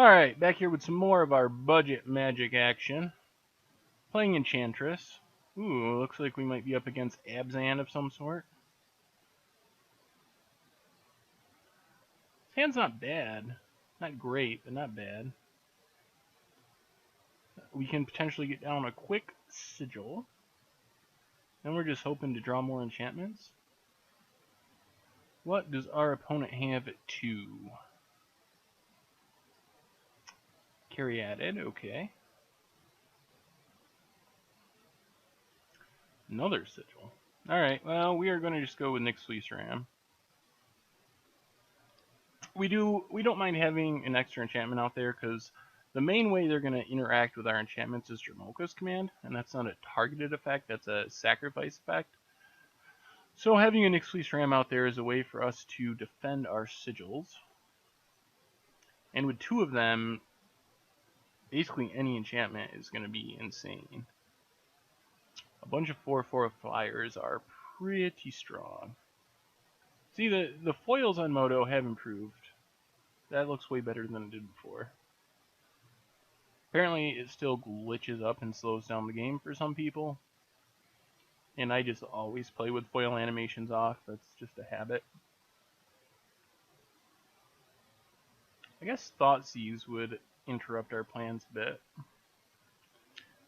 Alright, back here with some more of our budget magic action. Playing Enchantress. Ooh, looks like we might be up against Abzan of some sort. His hand's not bad. Not great, but not bad. We can potentially get down a quick sigil. Then we're just hoping to draw more enchantments. What does our opponent have at 2? Carry added, okay. Another sigil. Alright, well, we are going to just go with Nyx's Fleece Ram. We don't mind having an extra enchantment out there, because the main way they're going to interact with our enchantments is Jamoka's command, and that's not a targeted effect, that's a sacrifice effect. So having a Nyx's Fleece Ram out there is a way for us to defend our sigils. And with 2 of them, basically any enchantment is going to be insane. A bunch of 4/4 flyers are pretty strong. See, the foils on Moto have improved. That looks way better than it did before. Apparently it still glitches up and slows down the game for some people. And I just always play with foil animations off. That's just a habit. I guess Thoughtseize would interrupt our plans a bit.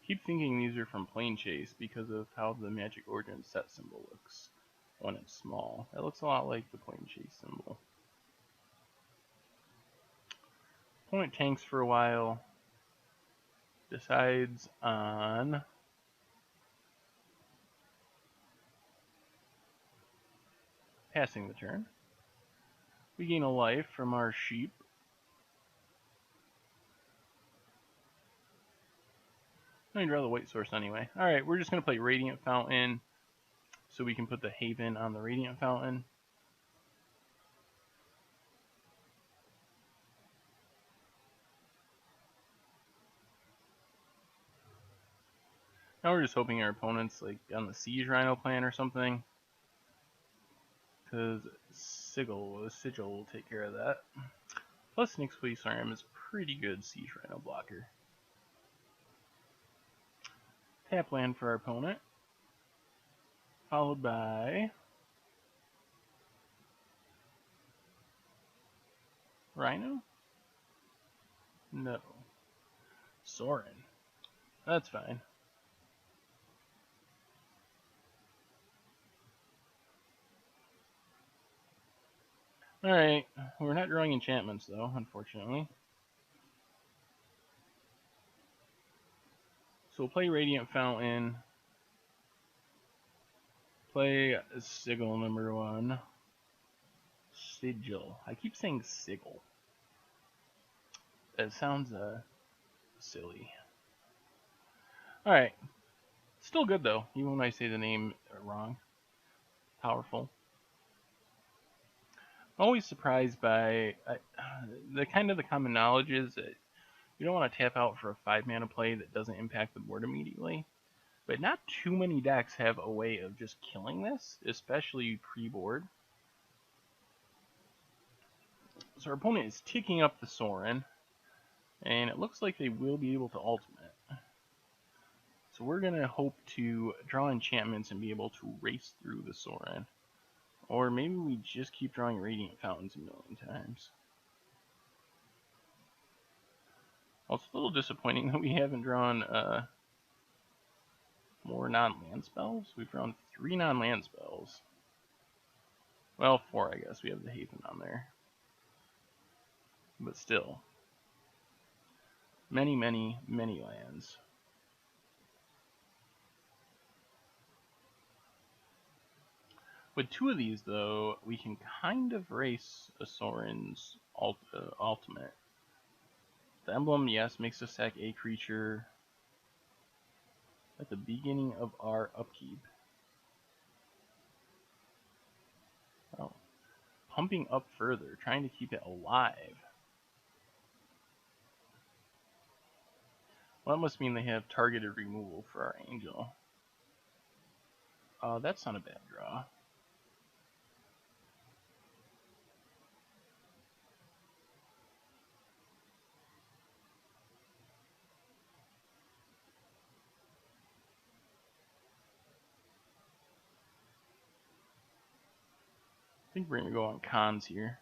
Keep thinking these are from Plane Chase because of how the Magic Origin set symbol looks when it's small. That looks a lot like the Plane Chase symbol. Opponent tanks for a while. Decides on passing the turn. We gain a life from our sheep. I'd draw the white source anyway. Alright, we're just going to play Radiant Fountain so we can put the Haven on the Radiant Fountain. Now we're just hoping our opponent's like on the Siege Rhino plan or something, because Sigil will take care of that. Plus Nyx's Fleece Ram is pretty good Siege Rhino blocker. Tap land for our opponent, followed by Rhino? No. Sorin. That's fine. Alright, we're not drawing enchantments though, unfortunately. So we'll play Radiant Fountain. Play Sigil number 1. Sigil. I keep saying Sigil. That sounds silly. Alright. Still good though, even when I say the name wrong. Powerful. I'm always surprised by the common knowledge is that you don't want to tap out for a 5-mana play that doesn't impact the board immediately. But not too many decks have a way of just killing this, especially pre-board. So our opponent is ticking up the Sorin, and it looks like they will be able to ultimate. So we're going to hope to draw enchantments and be able to race through the Sorin. Or maybe we just keep drawing Radiant Fountains a million times. Well, it's a little disappointing that we haven't drawn more non-land spells. We've drawn 3 non-land spells. Well, 4 I guess. We have the Haven on there. But still. Many, many, many lands. With 2 of these, though, we can kind of race a Sorin's ultimate. The emblem, yes, makes us sack a creature at the beginning of our upkeep. Oh. Pumping up further, trying to keep it alive. Well, that must mean they have targeted removal for our angel. That's not a bad draw. think we're going to go on cons here.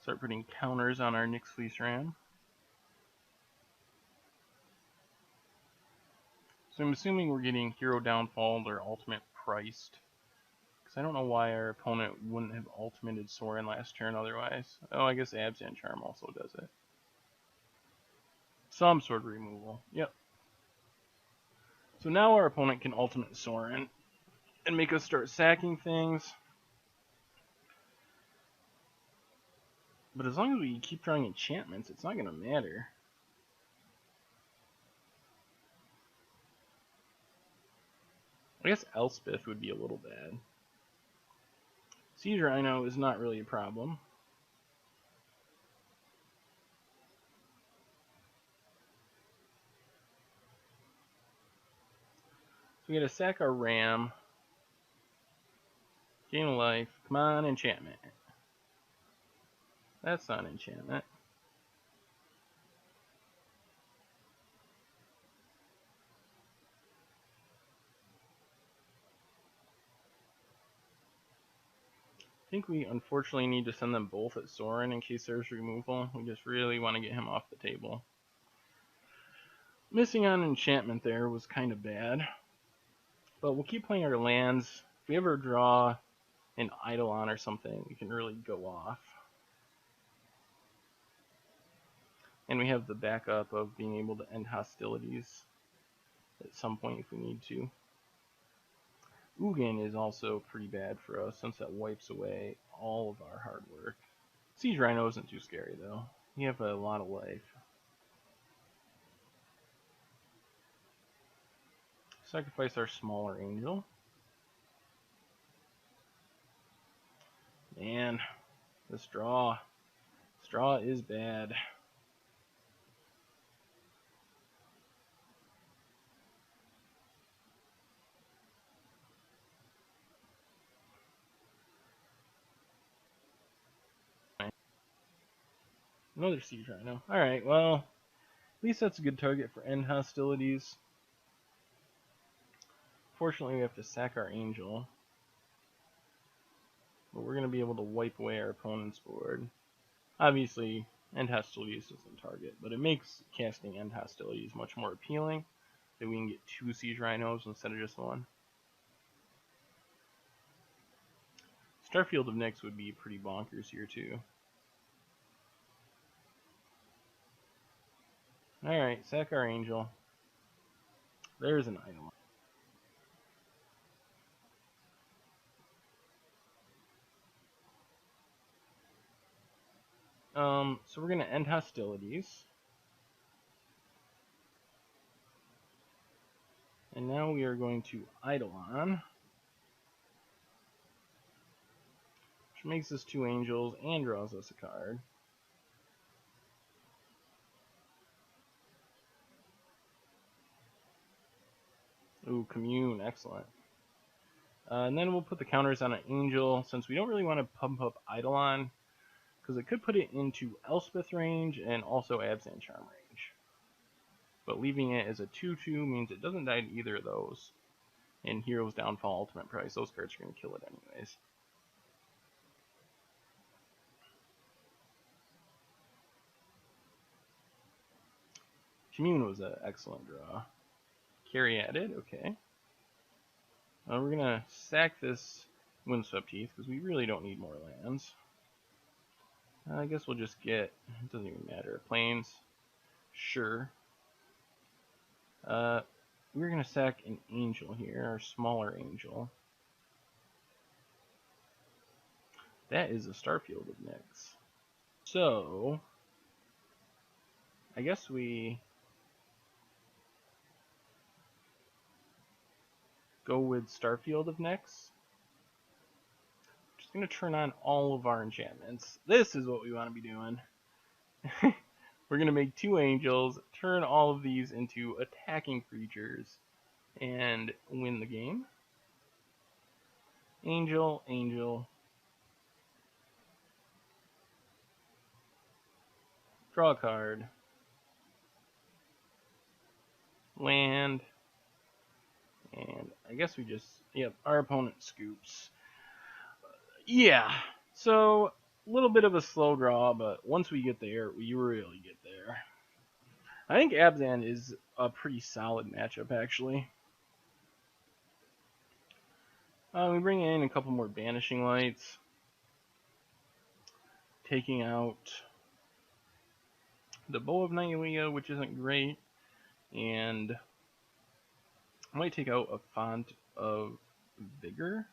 Start putting counters on our Nyx Fleece Ram. So I'm assuming we're getting Hero Downfall or Ultimate priced. Because I don't know why our opponent wouldn't have ultimated Sorin last turn otherwise. Oh, I guess Abzan Charm also does it. Some sort of removal. Yep. So now our opponent can ultimate Sorin and make us start sacking things. But as long as we keep drawing enchantments, it's not going to matter. I guess Elsepth would be a little bad. Siege Rhino is not really a problem. So we gotta sack our Ram. Gain a life. Come on, enchantment. That's not enchantment. I think we unfortunately need to send them both at Sorin in case there's removal. We just really want to get him off the table. Missing on enchantment there was kind of bad. But we'll keep playing our lands. If we ever draw an Eidolon or something, we can really go off. And we have the backup of being able to end hostilities at some point if we need to. Ugin is also pretty bad for us since that wipes away all of our hard work. Siege Rhino isn't too scary though. You have a lot of life. Sacrifice our smaller angel. Man, this draw is bad. Another Siege Rhino. Alright, well, at least that's a good target for end hostilities. Fortunately, we have to sack our angel. But we're going to be able to wipe away our opponent's board. Obviously, end hostilities doesn't target, but it makes casting end hostilities much more appealing. That we can get 2 Siege Rhinos instead of just 1. Starfield of Nyx would be pretty bonkers here too. Alright, sack our angel. There's an Eidolon. So we're going to end hostilities. And now we are going to Eidolon. Which makes us 2 angels and draws us a card. Ooh, Commune, excellent. And then we'll put the counters on an angel, since we don't really want to pump up Eidolon, because it could put it into Elsepth range and also Abzan Charm range. But leaving it as a 2-2 means it doesn't die to either of those. And Hero's Downfall, Ultimate Price, those cards are going to kill it anyways. Commune was an excellent draw. Carry added, okay. We're going to sack this Windswept Heath, because we really don't need more lands. I guess we'll just get, it doesn't even matter, plains. Sure. We're going to sack an angel here, our smaller angel. That is a Starfield of Nyx. So, I guess we go with Starfield of Nyx. Just going to turn on all of our enchantments. This is what we want to be doing. We're going to make 2 angels, turn all of these into attacking creatures, and win the game. Angel, angel. Draw a card. Land. And I guess we just, yep, our opponent scoops. Yeah, so a little bit of a slow draw, but once we get there, we really get there. I think Abzan is a pretty solid matchup, actually. We bring in a couple more Banishing Lights, taking out the Bow of Nihilea, which isn't great, and I might take out a Font of Vigor.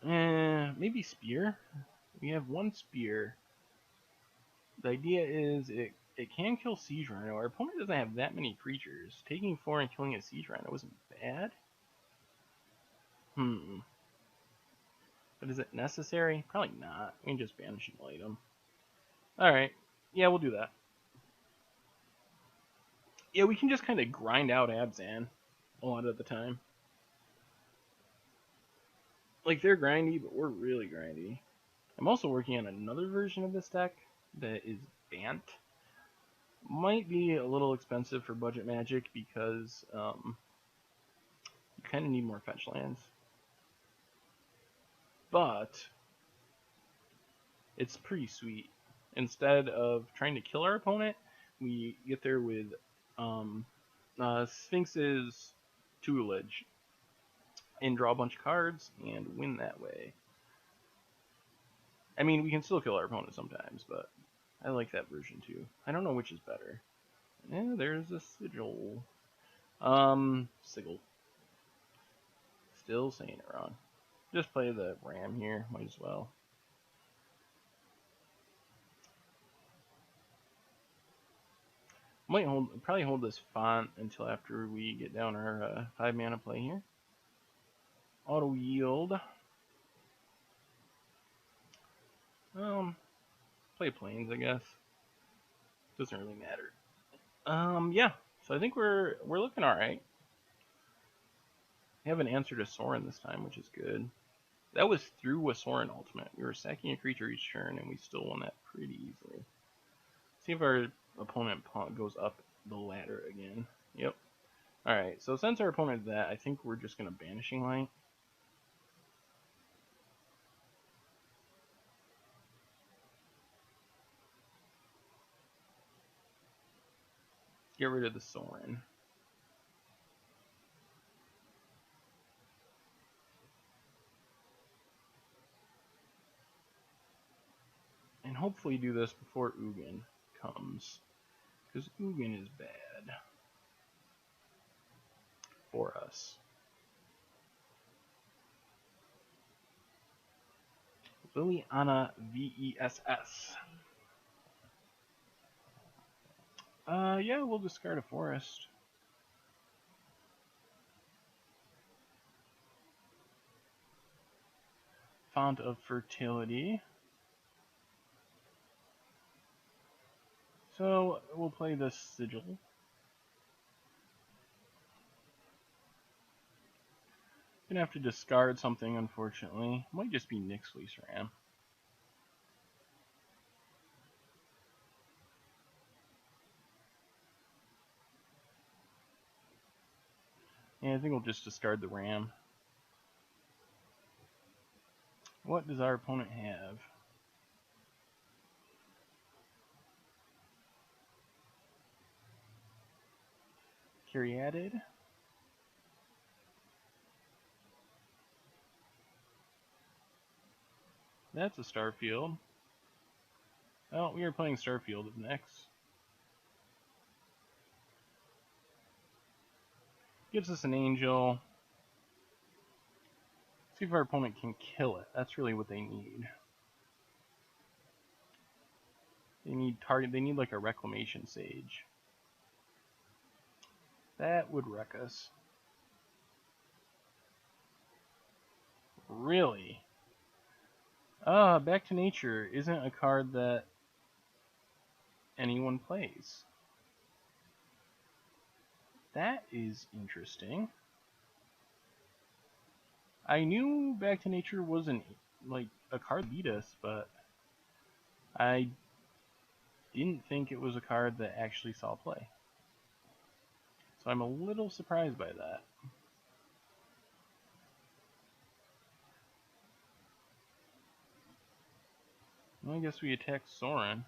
Maybe Spear. We have one Spear. The idea is it can kill Siege Rhino. Our opponent doesn't have that many creatures. Taking 4 and killing a Siege Rhino isn't bad. But is it necessary? Probably not. We can just banish and light him. Alright. Yeah, we'll do that. Yeah, we can just kind of grind out Abzan a lot of the time. Like, they're grindy, but we're really grindy. I'm also working on another version of this deck that is Bant. Might be a little expensive for budget Magic because you kind of need more fetch lands. But it's pretty sweet. Instead of trying to kill our opponent, we get there with Sphinx's Tutelage and draw a bunch of cards and win that way. I mean, we can still kill our opponent sometimes, but I like that version too. I don't know which is better. Yeah, there's a Sigil. Sigil. Still saying it wrong. Just play the Ram here, might as well. Might probably hold this Font until after we get down our 5 mana play here. Auto yield. Play Plains, I guess. Doesn't really matter. Yeah. So I think we're looking all right. We have an answer to Sorin this time, which is good. That was through a Sorin ultimate. We were sacking a creature each turn, and we still won that pretty easily. See if our opponent goes up the ladder again. Yep. Alright, so since our opponent did that, I think we're just going to Banishing Light. Get rid of the Sorin. And hopefully do this before Ugin comes. Because Ugin is bad for us. Liliana VESS. Yeah, we'll discard a forest. Font of Fertility. So we'll play this Sigil. Gonna have to discard something, unfortunately. Might just be Nyx Fleece Ram. Yeah, I think we'll just discard the Ram. What does our opponent have? Caryatid? That's a Starfield. Oh, we are playing Starfield next. Gives us an Angel. See if our opponent can kill it. That's really what they need. They need like a Reclamation Sage. That would wreck us. Really? Back to Nature isn't a card that anyone plays. That is interesting. I knew Back to Nature wasn't like a card beat us, but I didn't think it was a card that actually saw play. So I'm a little surprised by that. Well, I guess we attack Soren.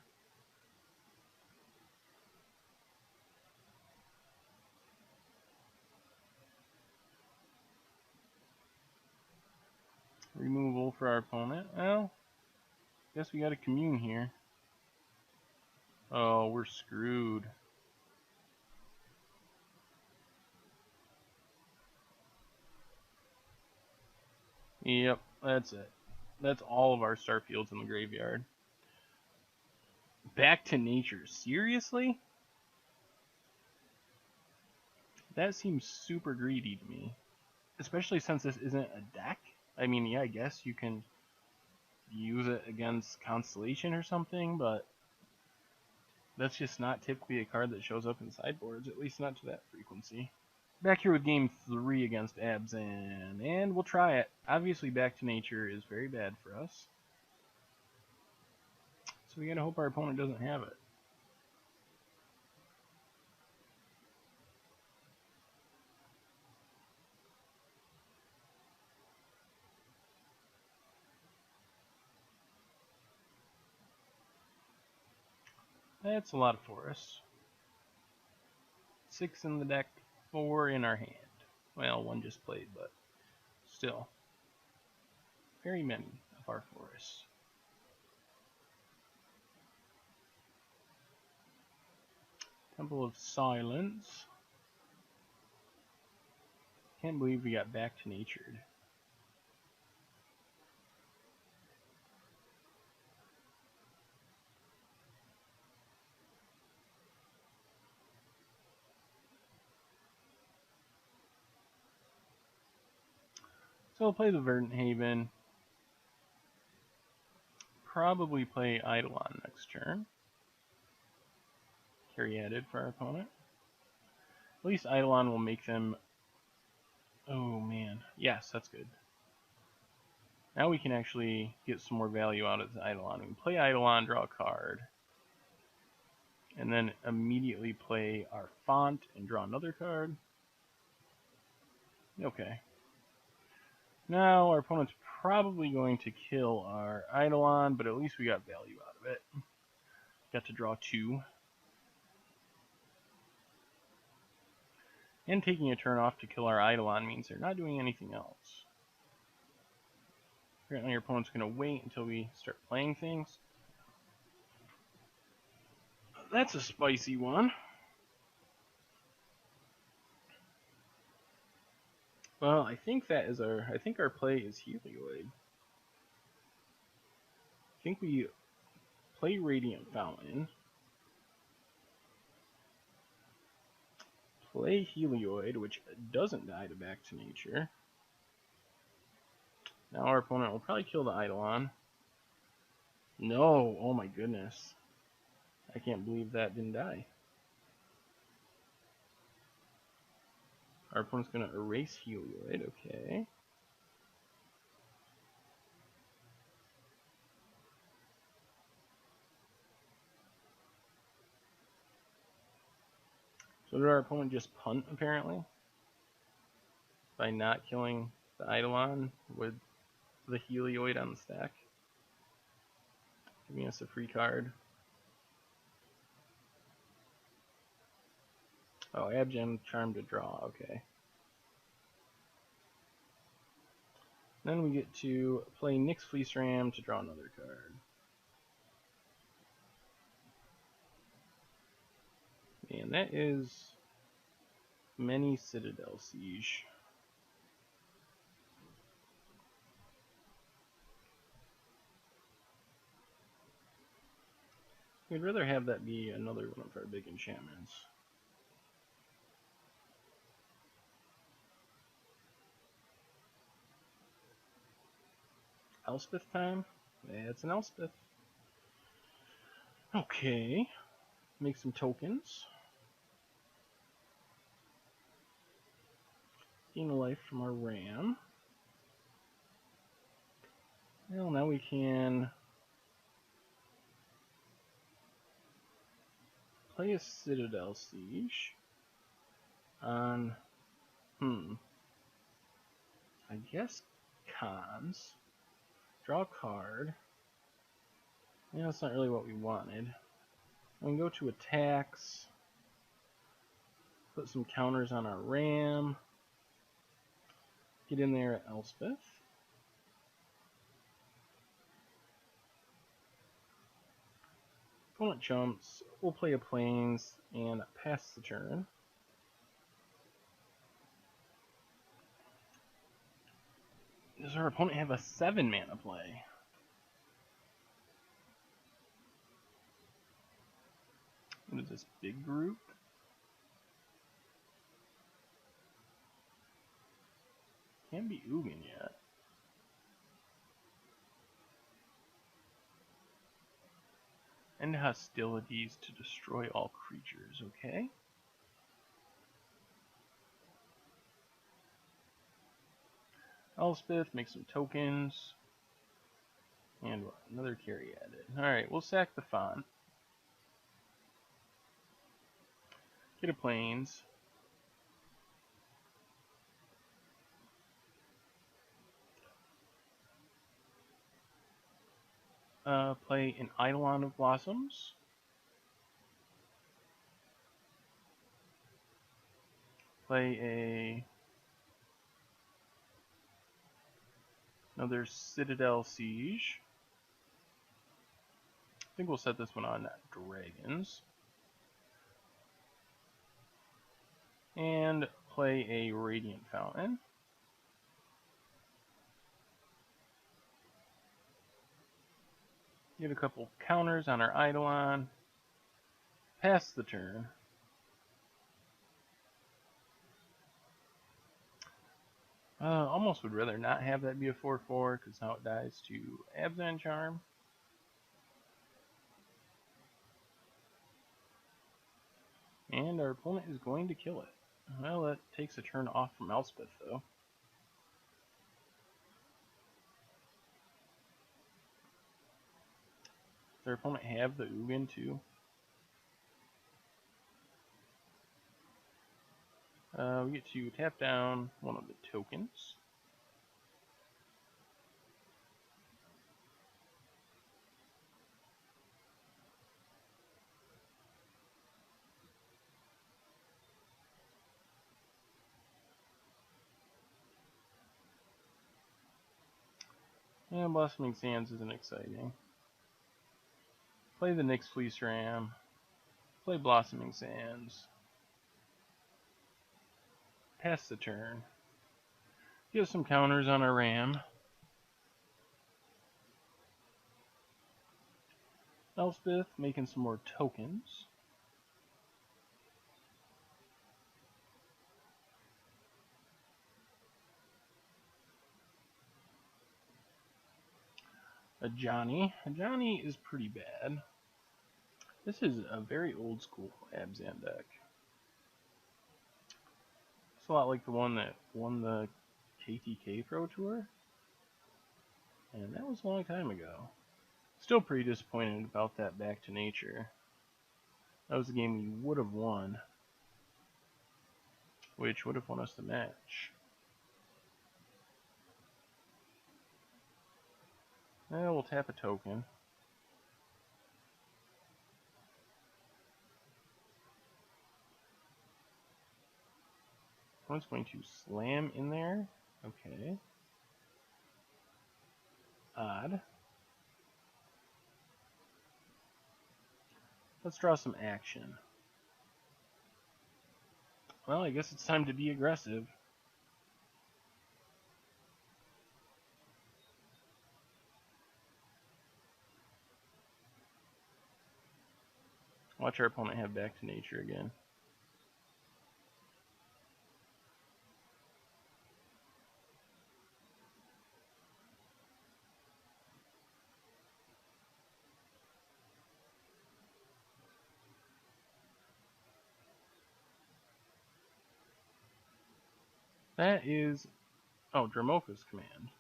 Removal for our opponent. Well, guess we got a commune here. Oh, we're screwed. Yep, that's it. That's all of our Starfields in the graveyard. Back to nature. Seriously? That seems super greedy to me. Especially since this isn't a deck. I mean, yeah, I guess you can use it against Constellation or something, but that's just not typically a card that shows up in sideboards, at least not to that frequency. Back here with game 3 against Abzan, and we'll try it. Obviously, Back to Nature is very bad for us. So we gotta hope our opponent doesn't have it. That's a lot of forests. 6 in the deck, 4 in our hand. Well, 1 just played, but still. Very many of our forests. Temple of Silence. Can't believe we got Back to Natured. So we'll play the Verdant Haven. Probably play Eidolon next turn. Caryatid for our opponent. At least Eidolon will make them... Oh man, yes, that's good. Now we can actually get some more value out of the Eidolon. We can play Eidolon, draw a card, and then immediately play our Font and draw another card. Okay. Now our opponent's probably going to kill our Eidolon, but at least we got value out of it. Got to draw 2. And taking a turn off to kill our Eidolon means they're not doing anything else. Apparently our opponent's going to wait until we start playing things. That's a spicy one. Well, I think our play is Helioid. I think we play Radiant Fountain. Play Helioid, which doesn't die to Back to Nature. Now our opponent will probably kill the Eidolon. No, oh my goodness. I can't believe that didn't die. Our opponent's going to erase Helioid, okay. So did our opponent just punt, apparently? By not killing the Eidolon with the Helioid on the stack? Giving us a free card. Oh, Abzan Charm to draw, okay. Then we get to play Nyx Fleece Ram to draw another card. And that is many Citadel Siege. We'd rather have that be another one of our big enchantments. Elsepth time? It's an Elsepth. Okay. Make some tokens. Gain a life from our ram. Well, now we can play a Citadel Siege. on, I guess cons. Draw a card. Yeah, that's not really what we wanted. We can go to attacks. Put some counters on our ram. Get in there at Elsepth. Opponent jumps. We'll play a plains and pass the turn. Does our opponent have a 7 mana play? What is this, big group? Can't be Ugin yet. End hostilities to destroy all creatures, okay? Elspeth, make some tokens. And what? Another carry added. Alright, we'll sack the font. Get a plains. Play an Eidolon of Blossoms. Play another Citadel Siege. I think we'll set this one on dragons. And play a Radiant Fountain. Get a couple counters on our Eidolon. Pass the turn. Almost would rather not have that be a 4/4 because now it dies to Abzan Charm. And our opponent is going to kill it. Well, that takes a turn off from Elspeth, though. Does our opponent have the Ugin, too? We get to tap down one of the tokens. And Blossoming Sands isn't exciting. Play the Nyx Fleece Ram. Play Blossoming Sands. Pass the turn. Give some counters on our ram. Elspeth making some more tokens. A Johnny is pretty bad. This is a very old school Abzan deck. It's a lot like the one that won the KTK Pro Tour. And that was a long time ago. Still pretty disappointed about that Back to Nature. That was a game we would have won, which would have won us the match. Now we'll tap a token. One's going to slam in there. Okay. Odd. Let's draw some action. Well, I guess it's time to be aggressive. Watch our opponent have Back to Nature again. That is... oh, Dramoka's command.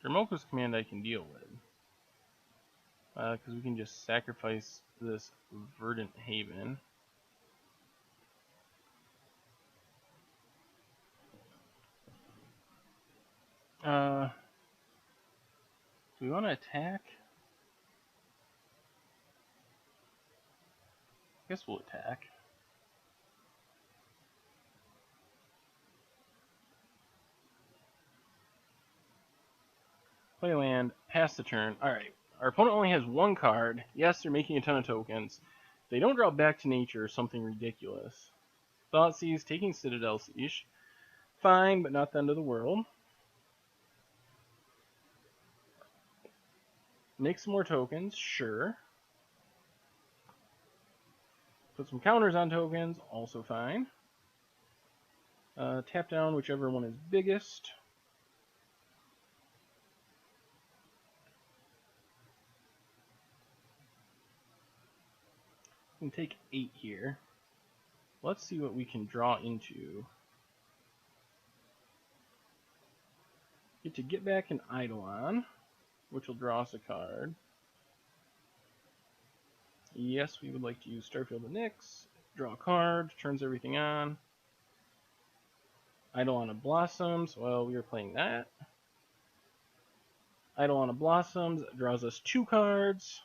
Dramoka's command I can deal with. Because we can just sacrifice this Verdant Haven. Do we want to attack? I guess we'll attack. Play land, pass the turn. Alright, our opponent only has one card. Yes, they're making a ton of tokens. They don't draw back to nature or something ridiculous. Thoughtseize, taking Citadel Siege. Fine, but not the end of the world. Make some more tokens, sure. Put some counters on tokens, also fine. Tap down whichever one is biggest. We can take 8 here. Let's see what we can draw into. Get back an Eidolon, which will draw us a card. Yes, we would like to use Starfield and Nyx. Draw a card, turns everything on. Eidolon of Blossoms, well, we are playing that. Eidolon of Blossoms draws us 2 cards.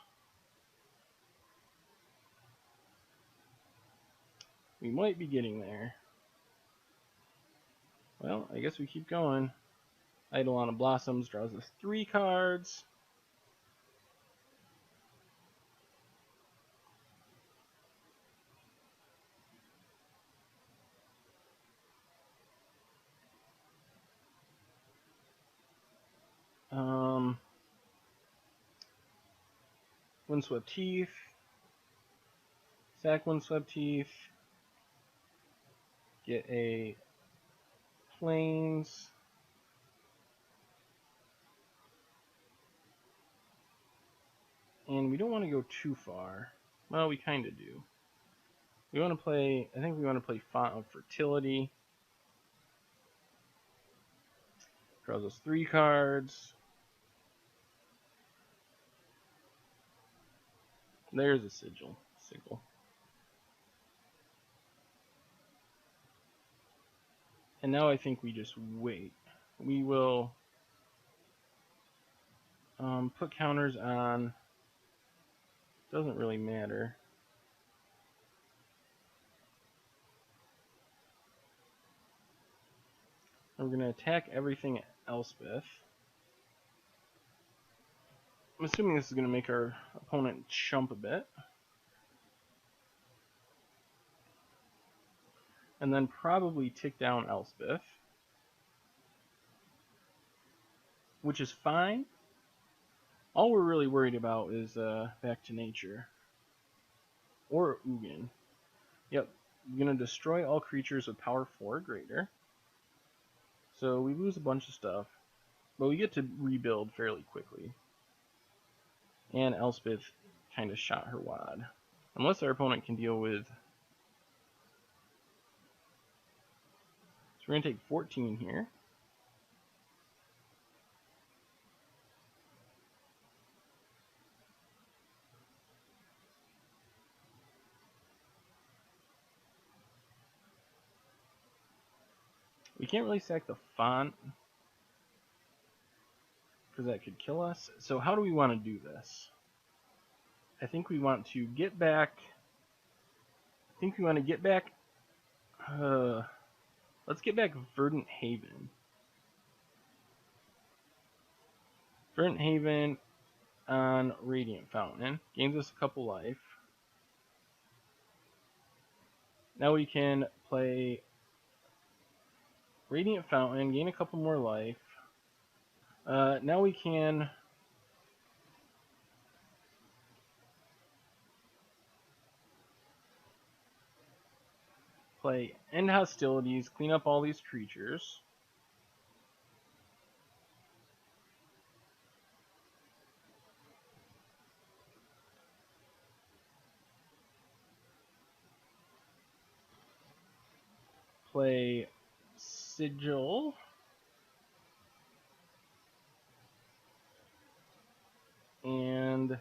We might be getting there. Well, I guess we keep going. Eidolon of Blossoms draws us 3 cards. Windswept Teeth. Sack Windswept Teeth. Get a Plains. And we don't want to go too far. Well, we kind of do. We want to play, I think we want to play Font of Fertility. Draws us 3 cards. There's a sigil. And now I think we just wait. We will put counters on. Doesn't really matter. We're going to attack everything at Elsepth. I'm assuming this is going to make our opponent chump a bit. And then probably tick down Elsepth. Which is fine. All we're really worried about is back to nature. Or Ugin. Yep. We're going to destroy all creatures with power 4 or greater. So we lose a bunch of stuff. But we get to rebuild fairly quickly. And Elspeth kind of shot her wad. Unless our opponent can deal with... So we're going to take 14 here. We can't really sack the font, because that could kill us. So how do we want to do this? I think we want to get back... let's get back Verdant Haven. Verdant Haven on Radiant Fountain. Gains us a couple life. Now we can play Radiant Fountain, gain a couple more life. Now we can play End Hostilities, clean up all these creatures. Play Sigil. And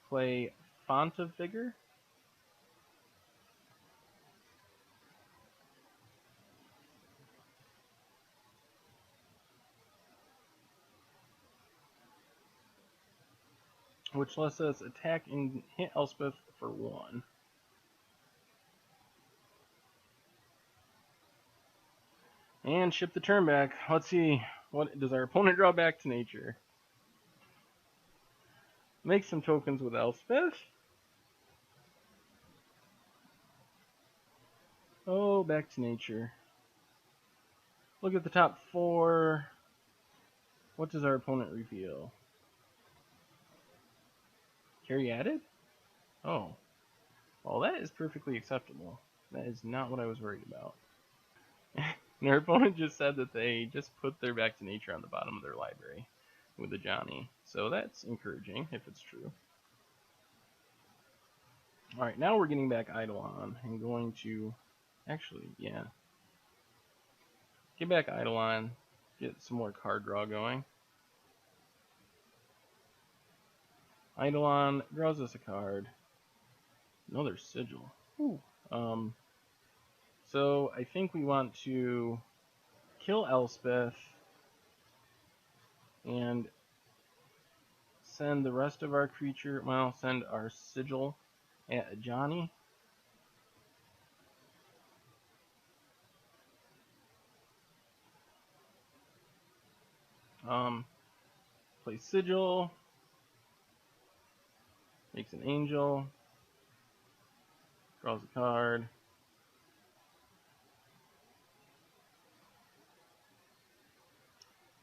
play Font of Vigor. which lets us attack and hit Elspeth for 1. And ship the turn back. Let's see, what does our opponent draw back to nature? Make some tokens with Elspeth. Oh, back to nature. Look at the top 4. What does our opponent reveal? Caryatid? Oh. Well, that is perfectly acceptable. That is not what I was worried about. And our opponent just said that they just put their back to nature on the bottom of their library with a Johnny. So that's encouraging, if it's true. Alright, now we're getting back Eidolon and going to... Actually, yeah. Get back Eidolon, get some more card draw going. Eidolon draws us a card. Another Sigil. Ooh. So I think we want to kill Elspeth and send the rest of our creature, well, send our Sigil at Johnny. Play Sigil, makes an angel, draws a card.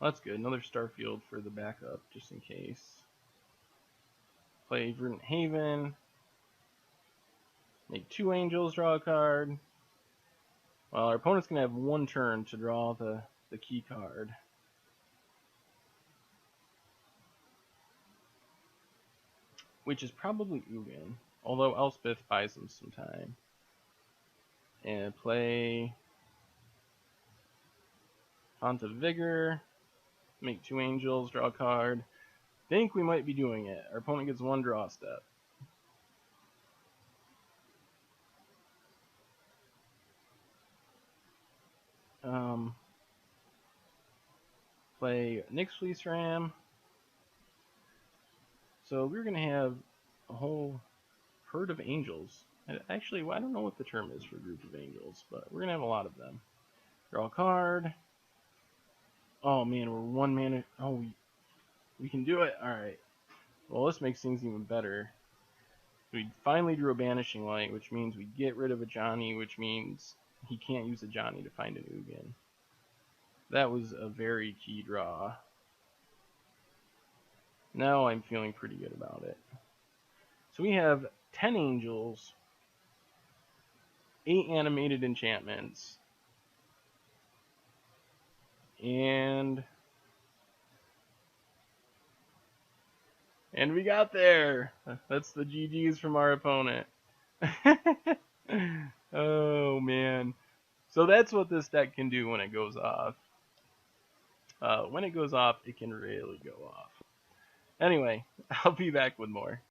Well, that's good. Another Starfield for the backup, just in case. Play Verdant Haven. Make 2 angels, draw a card. Well, our opponent's going to have 1 turn to draw the key card. Which is probably Ugin, although Elspeth buys him some time. And play Font of Vigor, make 2 angels, draw a card. Think we might be doing it. Our opponent gets 1 draw step. Play Nyx Fleece Ram. So we're going to have a whole herd of angels. Actually, I don't know what the term is for a group of angels, but we're going to have a lot of them. Draw a card. Oh man, we're 1 mana. Oh, we can do it. Alright. Well, this makes things even better. We finally drew a Banishing Light, which means we get rid of a Johnny, which means he can't use a Johnny to find an Ugin. That was a very key draw. Now I'm feeling pretty good about it. So we have 10 angels, 8 animated enchantments, and we got there. That's the GGs from our opponent. Oh man. So that's what this deck can do when it goes off. When it goes off, it can really go off. Anyway, I'll be back with more.